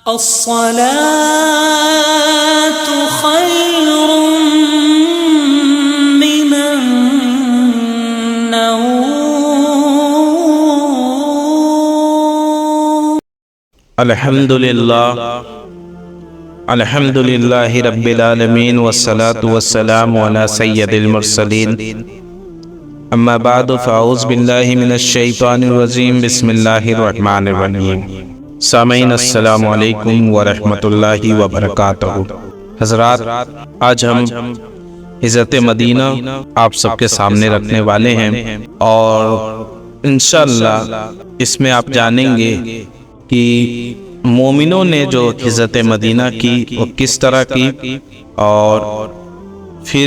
الصلاة خير من النوم. الحمد لله رب العالمين والصلاة والسلام على سيد المرسلين. اما بعد فاعوذ باللہ من الشیطان الرجیم. بسم اللہ الرحمن الرحیم. سامعین السلام علیکم ورحمۃ اللہ وبرکاتہ. حضرات، آج ہم حضرت مدینہ آپ سب کے سامنے رکھنے والے ہیں اور انشاءاللہ اس میں آپ جانیں گے کہ مومنوں نے جو حضرت مدینہ کی وہ کس طرح کی، اور پھر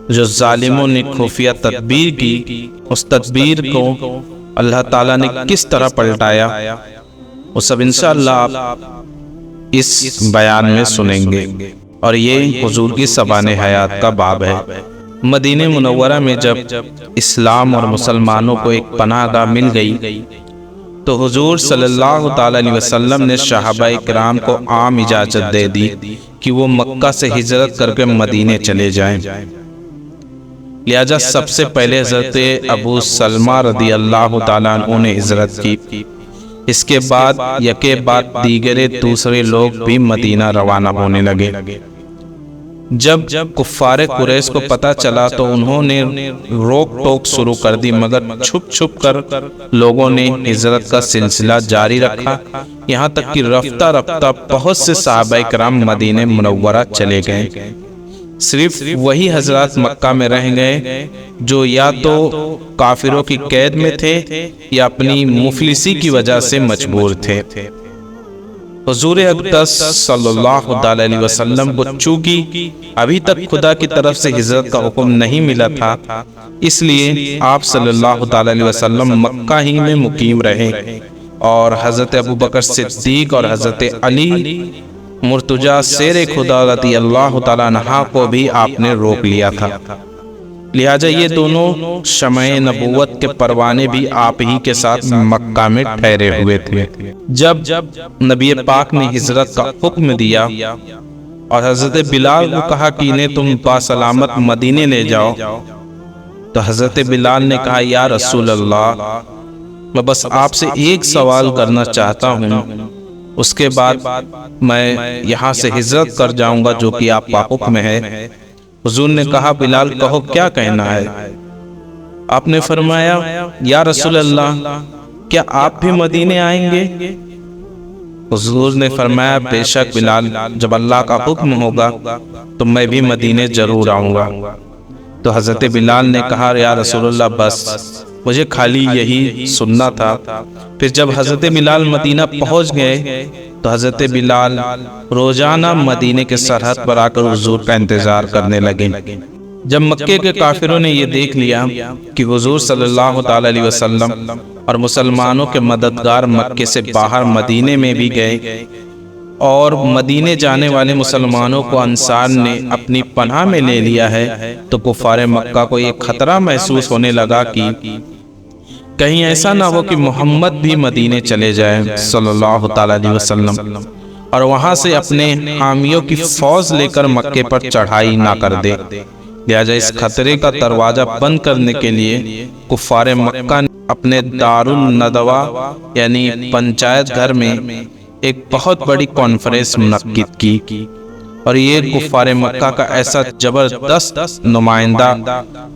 جو ظالموں نے خفیہ تدبیر کی اس تدبیر کو اللہ تعالیٰ نے کس طرح پلٹایا، وہ سب انشاءاللہ آپ اس بیان میں سنیں گے. اور یہ حضور کی سبان حیات کا باب ہے. مدینہ منورہ میں جب اسلام اور مسلمانوں کو ایک پناہ گاہ مل گئی تو حضور صلی اللہ تعالی علیہ وسلم نے صحابہ کرام کو عام اجازت دے دی کہ وہ مکہ سے ہجرت کر کے مدینے چلے جائیں. لہذا سب سے پہلے حضرت ابو سلمہ رضی اللہ تعالیٰ عنہ نے ہجرت کی. اس کے بعد یکے بعد دیگرے دوسرے لوگ بھی مدینہ روانہ ہونے لگے. جب کفار قریش کو پتہ چلا تو انہوں نے روک ٹوک شروع کر دی، مگر چھپ چھپ کر لوگوں نے ہجرت کا سلسلہ جاری رکھا، یہاں تک کہ رفتہ رفتہ بہت سے صحابہ کرام مدینہ منورہ چلے گئے. صرف وہی حضرات مکہ میں رہ گئے جو یا تو کافروں کی قید میں تھے یا اپنی مفلسی کی وجہ سے مجبور تھے. حضور اقدس صلی اللہ علیہ وسلم کو چونکہ ابھی تک خدا کی طرف سے ہجرت کا حکم نہیں ملا تھا، اس لیے آپ صلی اللہ علیہ وسلم مکہ ہی میں مقیم رہے، اور حضرت ابوبکر صدیق اور حضرت علی مرتضیٰ شیر خدا رضی اللہ تعالیٰ عنہ کو بھی آپ نے روک لیا تھا. لہذا یہ دونوں شمع نبوت کے پروانے بھی آپ ہی کے ساتھ مکہ میں ٹھہرے ہوئے تھے. جب نبی پاک نے ہجرت کا حکم دیا اور حضرت بلال کو کہا کہ انہیں تم باسلامت مدینے لے جاؤ، تو حضرت بلال نے کہا یا رسول اللہ، میں بس آپ سے ایک سوال کرنا چاہتا ہوں، اس کے بعد میں یہاں سے ہجرت کر جاؤں گا جو کہ آپ کا حکم ہے. حضور نے کہا بلال کہو کیا کہنا ہے. آپ نے فرمایا یا رسول اللہ، کیا آپ بھی مدینے آئیں گے؟ حضور نے فرمایا بے شک بلال، جب اللہ کا حکم ہوگا تو میں بھی مدینے ضرور آؤں گا. تو حضرت بلال نے کہا یا رسول اللہ، بس مجھے خالی یہی سننا تھا. پھر جب حضرت بلال مدینہ پہنچ گئے تو حضرت بلال روزانہ مدینے کے سرحد پر آ کر حضور کا انتظار کرنے لگے. جب مکے کے کافروں نے یہ دیکھ لیا کہ حضور صلی اللہ تعالی علیہ وسلم اور مسلمانوں کے مددگار مکے سے باہر مدینے میں بھی گئے اور مدینے جانے والے مسلمانوں کو انصار نے اپنی پناہ میں لے لیا ہے، تو کفار مکہ کو یہ خطرہ محسوس ہونے لگا کہ کہیں ایسا نہ ہو کہ محمد بھی مدینے چلے جائیں صلی اللہ تعالی علیہ وسلم اور وہاں سے اپنے حامیوں کی فوج لے کر مکے پر چڑھائی نہ کر دے. لہذا اس خطرے کا دروازہ بند کرنے کے لیے کفار مکہ نے اپنے دارالندوا یعنی پنچایت گھر میں ایک بہت بڑی کانفرنس منعقد کی، اور یہ کفار مکہ کا ایسا زبردست نمائندہ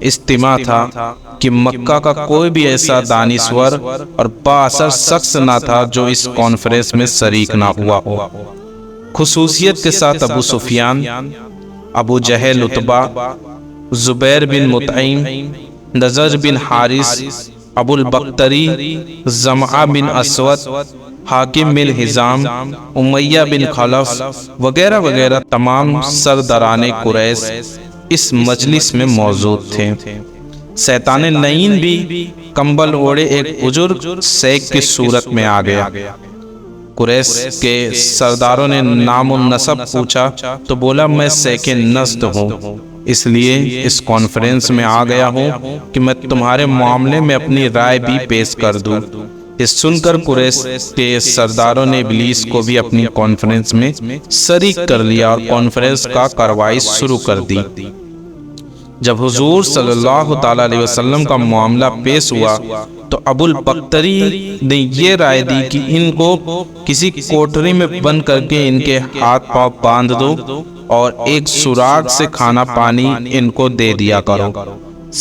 اجتماع تھا کہ مکہ کا کوئی بھی ایسا دانشور اور با اثر شخص نہ تھا جو اس کانفرنس میں شریک نہ ہوا ہو. خصوصیت کے ساتھ ابو سفیان، ابو جہل عتبہ، زبیر بن مطعم، نضر بن حارث، ابو البختری، زمعہ بن اسود، حاکم بن حزام، امیہ بن خلف وغیرہ وغیرہ تمام سرداران قریش اس مجلس میں موجود تھے. شیطان لعین بھی کمبل اوڑے ایک بزرگ شیخ کی صورت میں آ گیا. قریش کے سرداروں نے نام و نسب پوچھا تو بولا میں شیخ نزد ہوں، اس لیے اس کانفرنس میں آ گیا ہوں کہ میں تمہارے معاملے میں اپنی رائے بھی پیش کر دوں. یہ سن کر قریش کے سرداروں نے ابلیس کو بھی اپنی کانفرنس میں شریک کر لیا اور کانفرنس کا کارروائی شروع کر دی۔ جب حضور صلی اللہ تعالی علیہ وسلم کا معاملہ پیش ہوا تو ابو البختری نے یہ رائے دی کہ ان کو کسی کوٹری میں بند کر کے ان کے ہاتھ پاؤں باندھ دو اور ایک سراغ سے کھانا پانی ان کو دے دیا کرو۔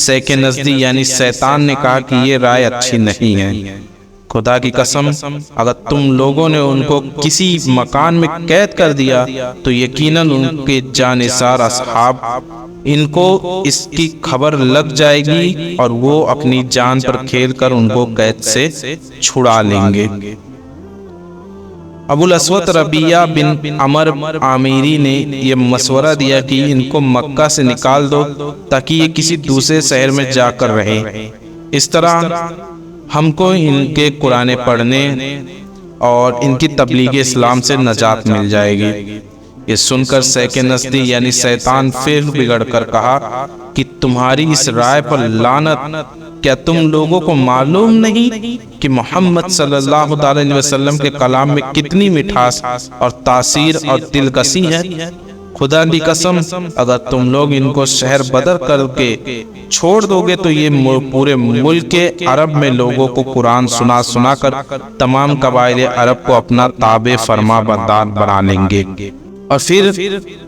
سیک نزدی یعنی شیطان نے کہا کہ یہ رائے اچھی نہیں ہے، خدا کی قسم اگر تم لوگوں نے ان کو کسی مکان میں قید کر دیا تو یقیناً ان کے جانثار اصحاب ان کو اس کی خبر لگ جائے گی اور وہ اپنی جان پر کھیل کر ان کو قید سے چھڑا لیں گے۔ ابو الاسود ربیعہ بن عمر عامری نے یہ مشورہ دیا کہ ان کو مکہ سے نکال دو تاکہ یہ کسی دوسرے شہر میں جا کر رہیں، اس طرح ہم کو ان کے قرآن پڑھنے اور ان کی تبلیغ اسلام سے نجات مل جائے گی۔ یہ سن کر سیک نزدی یعنی شیطان پھر بگڑ کر کہا کہ تمہاری اس رائے پر لعنت، کیا تم لوگوں کو معلوم نہیں کہ محمد صلی اللہ علیہ وسلم کے کلام میں کتنی مٹھاس اور تاثیر اور دلکشی ہے؟ خدا کی قسم اگر تم لوگ ان کو شہر بدر کر کے چھوڑ دو گے تو یہ پورے ملک کے عرب میں لوگوں کو قرآن سنا سنا کر تمام قبائل عرب کو اپنا تابع فرما بردار بنا لیں گے، اور پھر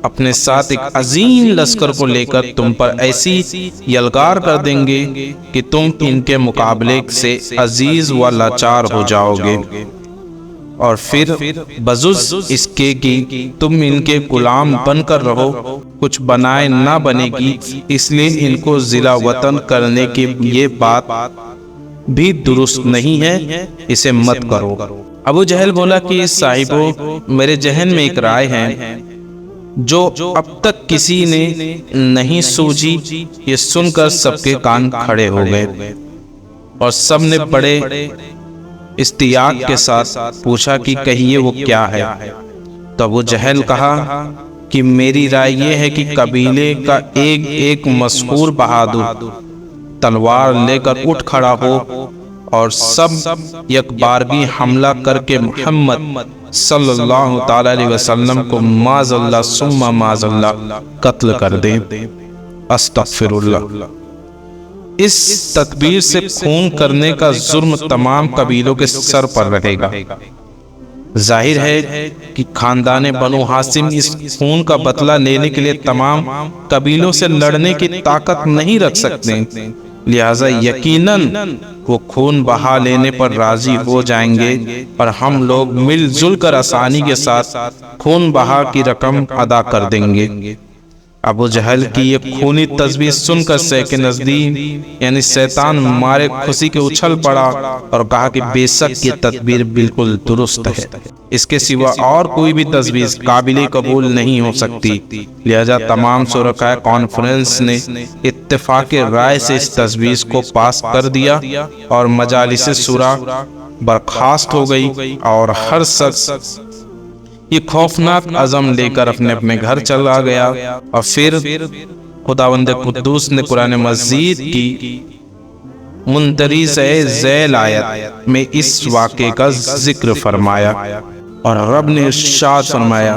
اپنے ساتھ ایک عظیم لشکر کو لے کر تم پر ایسی یلغار کر دیں گے کہ تم ان کے مقابلے سے عزیز و لاچار ہو جاؤ گے، اور پھر بجز اس کے کہ تم ان کے غلام بن کر رہو کچھ بنائے نہ بنے گی، اس لیے ان کو ضلع وطن کرنے کی یہ بات بھی درست نہیں ہے، اسے مت کرو۔ ابو جہل بولا کہ صاحبو میرے ذہن میں ایک رائے ہے جو اب تک کسی نے نہیں سوچی۔ یہ سن کر سب کے کان کھڑے ہو گئے اور سب نے بڑے اشتیاق کے ساتھ پوچھا کہ کہیے وہ کیا ہے۔ تو ابو جہل کہا کہ میری رائے یہ ہے کہ قبیلے کا ایک مشہور بہادر تلوار لے کر اٹھ کھڑا ہو اور سب یک بارگی حملہ کر کے محمد صلی اللہ تعالی علیہ وسلم کو معاذ اللہ ثم معاذ اللہ قتل کر دے۔ استغفر اللہ۔ اس تدبیر سے خون کرنے کا جرم تمام قبیلوں کے سر پر رہے گا۔ ظاہر ہے کہ خاندان بنو ہاشم اس خون کا بدلہ لینے کے لیے تمام قبیلوں سے لڑنے کی طاقت نہیں رکھ سکتے، لہذا یقیناً وہ خون بہا لینے پر راضی ہو جائیں گے اور ہم لوگ مل جل کر آسانی کے ساتھ خون بہا کی رقم ادا کر دیں گے۔ ابو جہل کی یہ خونی تجویز سن کر سیک نزدی یعنی شیطان مارے خوشی کے اچھل پڑا اور کہا کہ بے شک یہ تدبیر بالکل درست ہے، اس کے سوا اور کوئی بھی تجویز قابل قبول نہیں ہو سکتی، لہذا تمام شرکاء کانفرنس نے اتفاق رائے سے اس تجویز کو پاس کر دیا اور مجالس شورا برخاست ہو گئی اور ہر شخص یہ خوفناک عزم لے کر اپنے اپنے گھر چلا گیا۔ اور پھر خداوند قدوس نے قرآن مجید کی مندرجہ ذیل آیت میں اس واقعے کا ذکر فرمایا اور رب نے ارشاد فرمایا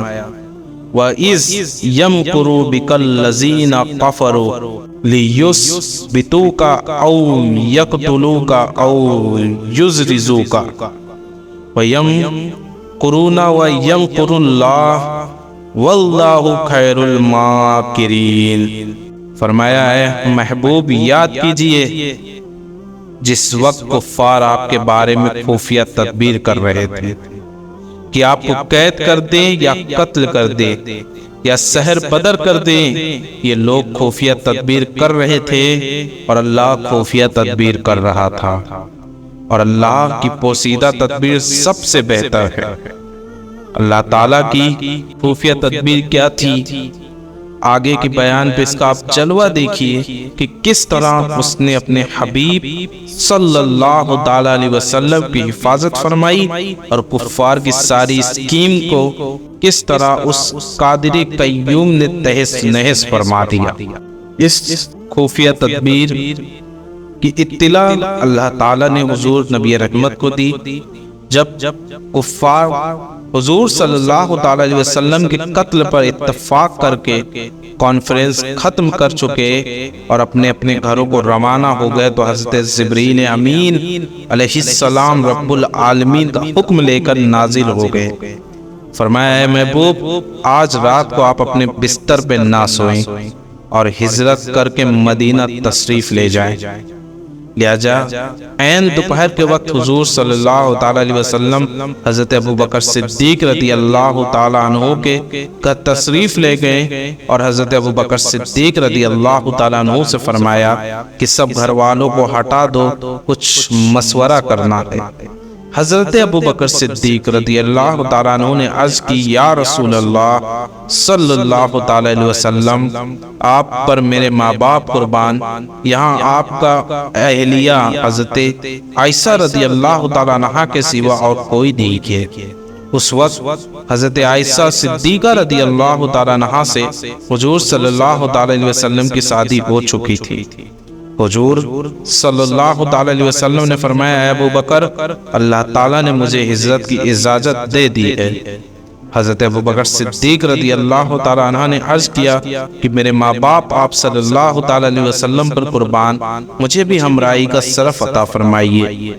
وَإِذْ يَمْكُرُ بِكَ الَّذِينَ كَفَرُوا لِيُثْبِتُوكَ أَوْ يَقْتُلُوكَ أَوْ يُزْرِزُوكَ وَيَمْكُرُونَ وَيَمْكُرُ اللَّهُ وَاللَّهُ خَيْرُ الْمَاكِرِينَ۔ فرمایا ہے محبوب یاد کیجئے جس وقت کفار آپ کے بارے میں خفیہ تدبیر کر رہے تھے کہ آپ کو قید کر دیں یا قتل کر دیں یا شہر بدر کر دیں، یہ لوگ خفیہ تدبیر کر رہے تھے اور اللہ خفیہ تدبیر کر رہا تھا، اور اللہ کی پوشیدہ تدبیر سب سے بہتر ہے۔ اللہ تعالیٰ کی خفیہ تدبیر کیا تھی؟ آگے کی بیان پہ اس کا آپ جلوہ دیکھیے کہ کس طرح اس نے اپنے حبیب صلی اللہ تعالی علیہ وسلم کی حفاظت فرمائی اور کفار کی ساری اسکیم کو کس طرح اس قادر قیوم نے تہس نہس فرما دیا۔ اس خفیہ تدبیر کی اطلاع اللہ تعالیٰ نے حضور نبی رحمت کو دی جب کفار حضور صلی اللہ تعالیٰ علیہ وسلم کے قتل پر اتفاق کر کے کانفرنس ختم کر چکے اور اپنے اپنے گھروں کو روانہ ہو گئے، تو حضرت جبریل امین علیہ السلام رب العالمین کا حکم لے کر نازل ہو گئے۔ فرمایا اے محبوب، آج رات کو آپ اپنے بستر پہ نہ سوئیں اور ہجرت کر کے مدینہ تشریف لے جائیں۔ لہذا عین دوپہر کے وقت حضور صلی اللہ تعالیٰ علیہ وسلم حضرت ابوبکر صدیق رضی اللہ تعالیٰ عنہ کے گھر تشریف لے گئے اور حضرت ابوبکر صدیق رضی اللہ تعالیٰ عنہ سے فرمایا کہ سب گھر والوں کو ہٹا دو، کچھ مشورہ کرنا ہے۔ حضرت ابوبکر صدیق رضی اللہ تعالیٰ عنہ نے عرض کی، یا رسول اللہ صلی اللہ تعالیٰ علیہ وسلم، آپ پر میرے ماں باپ قربان، یہاں آپ کا اہلیہ حضرت عائشہ رضی اللہ تعالیٰ عنہ کے سوا اور کوئی نہیں ہے۔ اس وقت حضرت عائشہ صدیقہ رضی اللہ تعالیٰ عنہ سے حضور صلی اللہ تعالیٰ علیہ وسلم کی شادی ہو چکی تھی۔ حضور صلی اللہ تعالیٰ علیہ وسلم نے فرمایا، اے ابو بکر، اللہ تعالیٰ نے مجھے ہجرت کی اجازت دے دی ہے۔ حضرت ابوبکر صدیق رضی اللہ تعالیٰ عنہ نے عرض کیا کہ میرے ماں باپ آپ صلی اللہ تعالیٰ علیہ وسلم پر قربان، مجھے بھی ہمراہی کا شرف عطا فرمائیے۔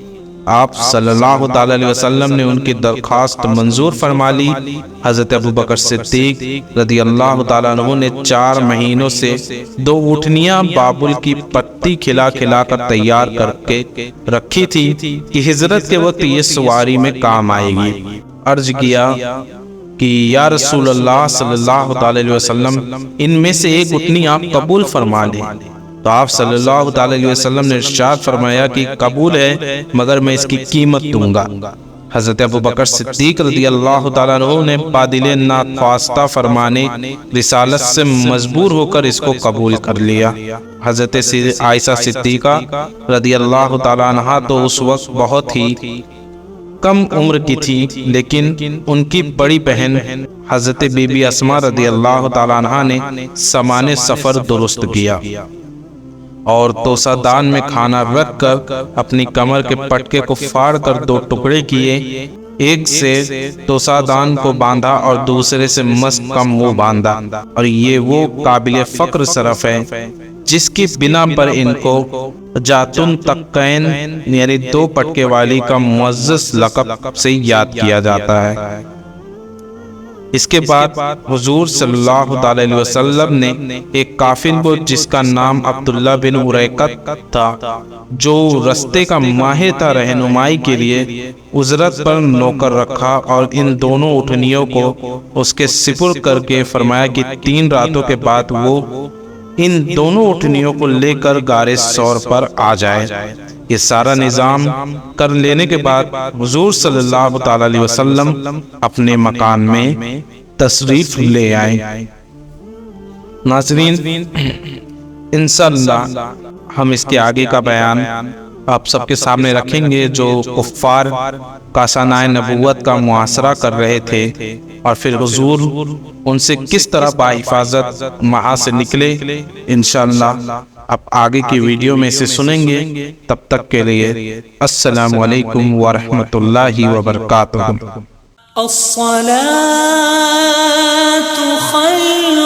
آپ صلی اللہ تعالیٰ علیہ وسلم نے ان کی درخواست منظور فرما لی۔ حضرت ابوبکر صدیق رضی اللہ تعالیٰ عنہ نے 4 مہینوں سے 2 اونٹنیاں بابل کی پتی کھلا کھلا کر تیار کر کے رکھی تھی کہ ہجرت کے وقت یہ سواری میں کام آئے گی۔ عرض کیا کہ یا رسول اللہ صلی اللہ تعالیٰ علیہ وسلم، ان میں سے ایک اونٹنی آپ قبول فرما لیں۔ تو آپ صلی اللہ تعالیٰ علیہ وسلم نے ارشاد فرمایا کہ قبول ہے، مگر میں اس کی قیمت دوں گا۔ حضرت ابوبکر صدیق رضی اللہ تعالیٰ عنہ نے بادل ناخواستہ فرمانے رسالت سے مجبور ہو کر اس کو قبول کر لیا۔ حضرت عائشہ صدیقہ رضی اللہ تعالیٰ عنہ تو اس وقت بہت ہی کم عمر کی تھی، لیکن ان کی بڑی بہن حضرت بی بی اسماء رضی اللہ تعالیٰ عنہ نے سامان سفر درست کیا اور توسہ دان میں کھانا رکھ کر اپنی کمر کے پٹکے کو پھاڑ کر 2 ٹکڑے کیے، ایک سے توسہ دان کو باندھا اور دوسرے سے مسک کا منہ باندھا، اور یہ وہ قابل فخر شرف ہے جس کی بنا پر ان کو جاتن تقین یعنی 2 پٹکے والی کا معزز لقب سے یاد کیا جاتا ہے۔ اس کے بعد حضور صلی اللہ تعالیٰ علیہ وسلم نے ایک کافن کو جس کا نام عبداللہ بن اریقط تھا، جو رستے کا ماہر تھا، رہنمائی کے لیے اجرت پر نوکر رکھا اور ان دونوں اٹھنیوں کو اس کے سپرد کر کے فرمایا کہ 3 راتوں کے بعد وہ ان دونوں اٹھنیوں کو لے کر غار ثور پر آ جائے۔ یہ سارا نظام کر لینے کے بعد حضور صلی اللہ تعالیٰ علیہ وسلم اپنے مکان میں تشریف لے آئے۔ ناظرین، انشاءاللہ ہم اس کے آگے کا بیان آپ سب کے سامنے رکھیں گے، جو کفار کاشانۂ نبوت کا محاصرہ کر رہے تھے اور پھر حضور ان سے کس طرح باحفاظت وہاں سے نکلے۔ انشاءاللہ اب آگے کی ویڈیو میں اسے سنیں گے۔ تب تک کے لیے السلام علیکم ورحمۃ اللہ وبرکاتہ۔ الصلاة خير